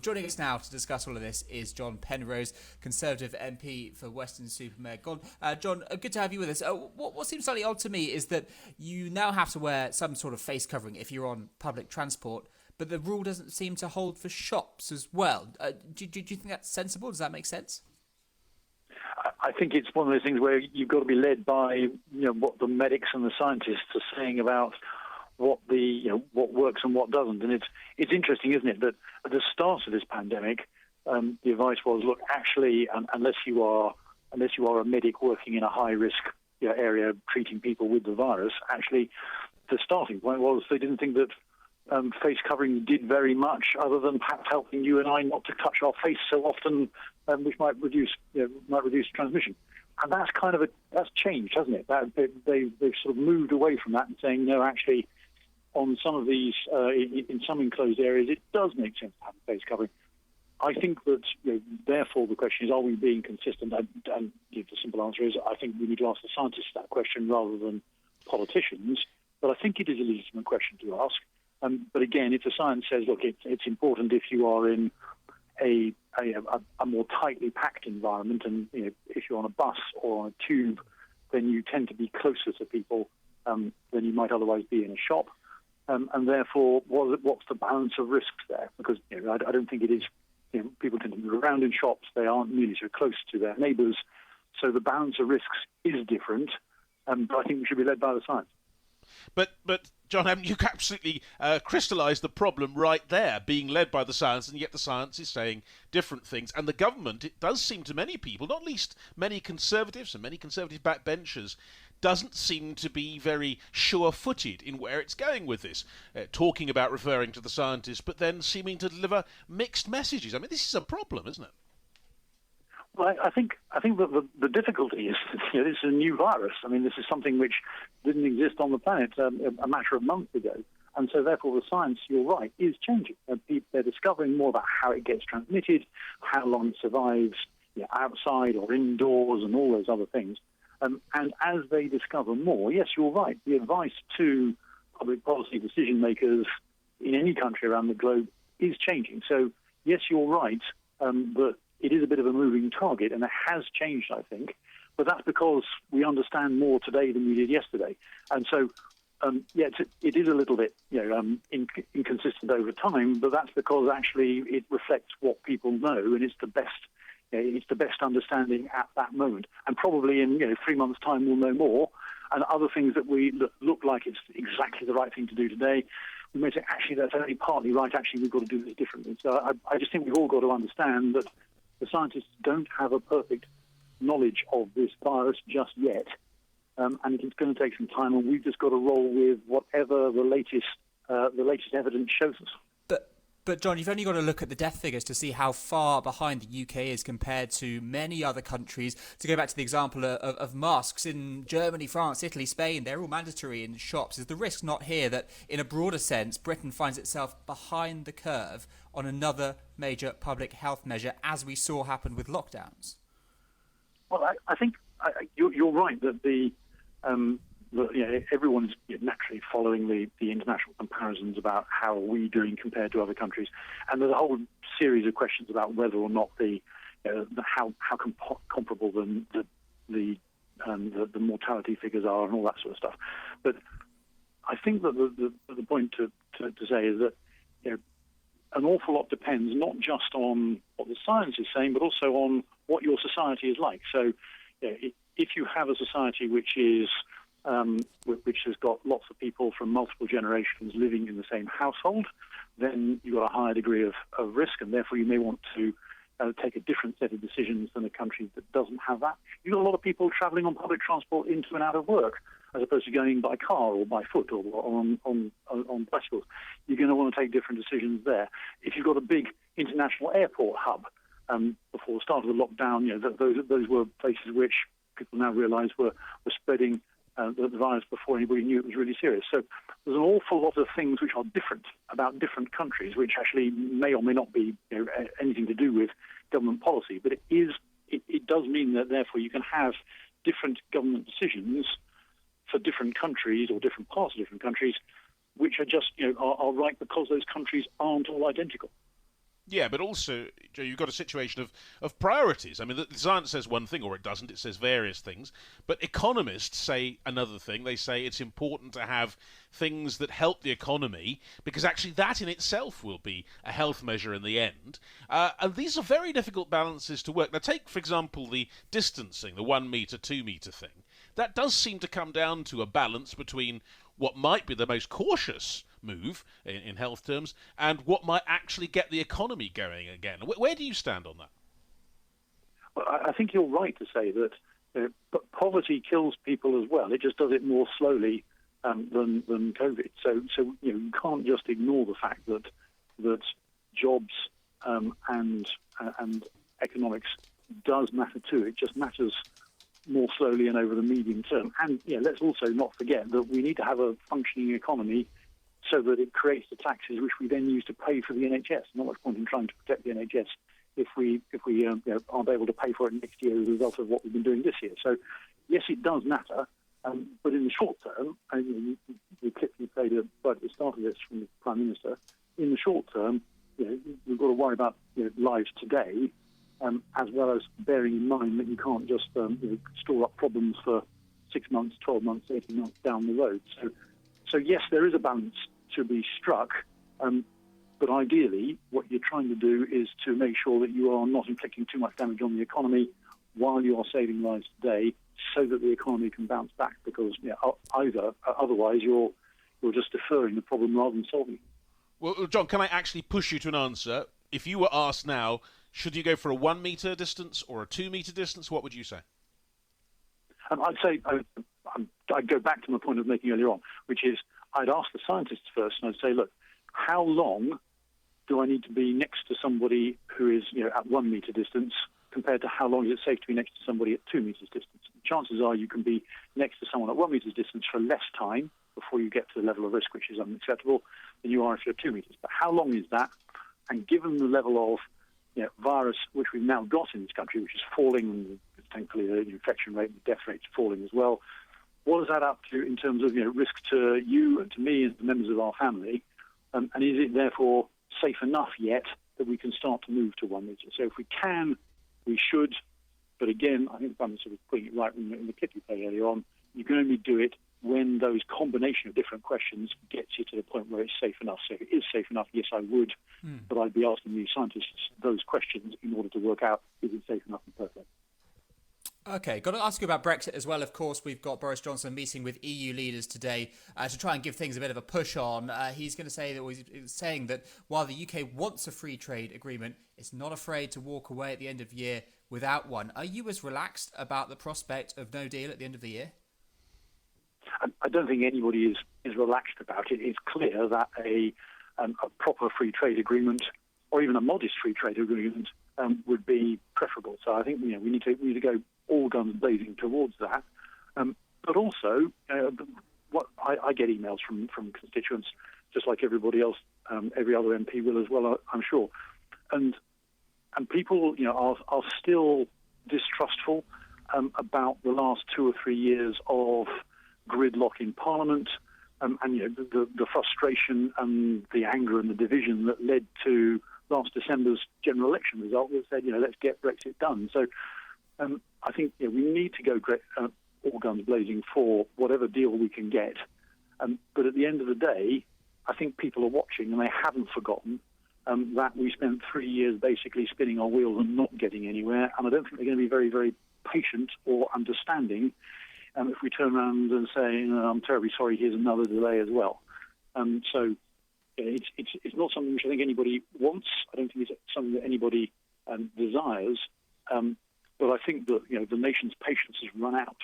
Joining us now to discuss all of this is John Penrose, Conservative MP for Weston-super-Mare. John, good to have you with us. What seems slightly odd to me is that you now have to wear some sort of face covering if you're on public transport, but the rule doesn't seem to hold for shops as well. Do you think that's sensible? Does that make sense? I think it's one of those things where you've got to be led by what the medics and the scientists are saying about what works and what doesn't. And it's interesting, isn't it, that at the start of this pandemic, the advice was, look, actually, unless you are a medic working in a high risk area treating people with the virus, actually the starting point was they didn't think that face covering did very much other than perhaps helping you and I not to touch our face so often, which might reduce transmission. And that's changed, hasn't it? They've sort of moved away from that and saying, no, actually, on some of these, in some enclosed areas, it does make sense to have a face covering. I think that, therefore, the question is, are we being consistent? And the simple answer is, I think we need to ask the scientists that question rather than politicians. But I think it is a legitimate question to ask. But again, if the science says, look, it's important if you are in a more tightly packed environment, and if you're on a bus or on a tube, then you tend to be closer to people than you might otherwise be in a shop. And therefore, what's the balance of risks there? Because I don't think it is. People tend to move around in shops; they aren't nearly so close to their neighbours, so the balance of risks is different. But I think we should be led by the science. But John, you absolutely crystallised the problem right there, being led by the science, and yet the science is saying different things. And the government, it does seem to many people, not least many Conservatives and many Conservative backbenchers, doesn't seem to be very sure-footed in where it's going with this, talking about referring to the scientists, but then seeming to deliver mixed messages. I mean, this is a problem, isn't it? Well, I think that the difficulty is this is a new virus. I mean, this is something which didn't exist on the planet a matter of months ago. And so, therefore, the science, you're right, is changing. They're discovering more about how it gets transmitted, how long it survives outside or indoors and all those other things. And as they discover more, yes, you're right, the advice to public policy decision makers in any country around the globe is changing. So, yes, you're right that it is a bit of a moving target, and it has changed, I think. But that's because we understand more today than we did yesterday. And so, it is a little bit inconsistent over time, but that's because actually it reflects what people know, and it's the best understanding at that moment. And probably in 3 months' time we'll know more, and other things that we look like it's exactly the right thing to do today, we may say, actually, that's only partly right, actually we've got to do this differently. So I just think we've all got to understand that the scientists don't have a perfect knowledge of this virus just yet, and it's going to take some time, and we've just got to roll with whatever the latest evidence shows us. But John, you've only got to look at the death figures to see how far behind the UK is compared to many other countries. To go back to the example of masks in Germany, France, Italy, Spain, they're all mandatory in shops. Is the risk not here that, in a broader sense, Britain finds itself behind the curve on another major public health measure, as we saw happen with lockdowns? Well, I think you're right that everyone's naturally following the international comparisons about how are we doing compared to other countries, and there's a whole series of questions about whether or not how comparable the mortality figures are and all that sort of stuff. But I think that the point to say is that an awful lot depends not just on what the science is saying, but also on what your society is like. So, if you have a society which has got lots of people from multiple generations living in the same household, then you've got a higher degree of risk, and therefore you may want to take a different set of decisions than a country that doesn't have that. You've got a lot of people travelling on public transport into and out of work, as opposed to going by car or by foot or on bicycles. You're going to want to take different decisions there. If you've got a big international airport hub, before the start of the lockdown, those were places which people now realise were spreading the virus before anybody knew it was really serious. So there's an awful lot of things which are different about different countries, which actually may or may not be anything to do with government policy. But it does mean that therefore you can have different government decisions for different countries or different parts of different countries, which are just are right because those countries aren't all identical. Yeah, but also, Joe, you've got a situation of priorities. I mean, the science says one thing, or it doesn't. It says various things. But economists say another thing. They say it's important to have things that help the economy, because actually that in itself will be a health measure in the end. And these are very difficult balances to work. Now, take, for example, the distancing, the 1 metre, 2 metre thing. That does seem to come down to a balance between what might be the most cautious move in health terms and what might actually get the economy going again. Where do you stand on that? Well, I think you're right to say that poverty kills people as well. It just does it more slowly than COVID. So you can't just ignore the fact that jobs and economics does matter too. It just matters more slowly and over the medium term. And let's also not forget that we need to have a functioning economy so that it creates the taxes which we then use to pay for the NHS. Not much point in trying to protect the NHS if we aren't able to pay for it next year as a result of what we've been doing this year. So yes, it does matter, but in the short term, and the clip you played right at the start of this from the Prime Minister, in the short term, we've got to worry about lives today, as well as bearing in mind that you can't just store up problems for 6 months, 12 months, 18 months down the road. So yes, there is a balance to be struck, but ideally what you're trying to do is to make sure that you are not inflicting too much damage on the economy while you are saving lives today, so that the economy can bounce back, because otherwise you're just deferring the problem rather than solving it. Well, John, can I actually push you to an answer? If you were asked now, should you go for a 1 metre distance or a 2 metre distance, what would you say? I'd say I'd go back to my point I was making earlier on, which is I'd ask the scientists first, and I'd say, look, how long do I need to be next to somebody who is at 1 metre distance compared to how long is it safe to be next to somebody at 2 metres distance? Chances are you can be next to someone at 1 metre's distance for less time before you get to the level of risk which is unacceptable than you are if you're 2 metres. But how long is that? And given the level of virus which we've now got in this country, which is falling, and thankfully the infection rate and the death rate is falling as well, what is that up to in terms of risk to you and to me and to members of our family? And is it therefore safe enough yet that we can start to move to 1 metre? So if we can, we should. But again, I think I'm sort of putting it right in the clip you played earlier on. You can only do it when those combination of different questions gets you to the point where it's safe enough. So if it is safe enough, yes, I would. But I'd be asking the scientists those questions in order to work out, is it safe enough and perfect? Okay, got to ask you about Brexit as well. Of course, we've got Boris Johnson meeting with EU leaders today to try and give things a bit of a push on. He's going to say that he's saying that while the UK wants a free trade agreement, it's not afraid to walk away at the end of the year without one. Are you as relaxed about the prospect of no deal at the end of the year? I don't think anybody is relaxed about it. It's clear that a proper free trade agreement, or even a modest free trade agreement, would be preferable. So I think we need to go all guns blazing towards that. But also, what I get emails from constituents, just like everybody else, every other MP will as well, I'm sure. And people, are still distrustful about the last 2 or 3 years of gridlock in Parliament, and the frustration and the anger and the division that led to last December's general election result that said, let's get Brexit done. So I think we need to go all guns blazing for whatever deal we can get. But at the end of the day, I think people are watching and they haven't forgotten that we spent 3 years basically spinning our wheels and not getting anywhere. And I don't think they're going to be very, very patient or understanding if we turn around and say, I'm terribly sorry, here's another delay as well. So it's not something which I think anybody wants. I don't think it's something that anybody desires. But I think that the nation's patience has run out.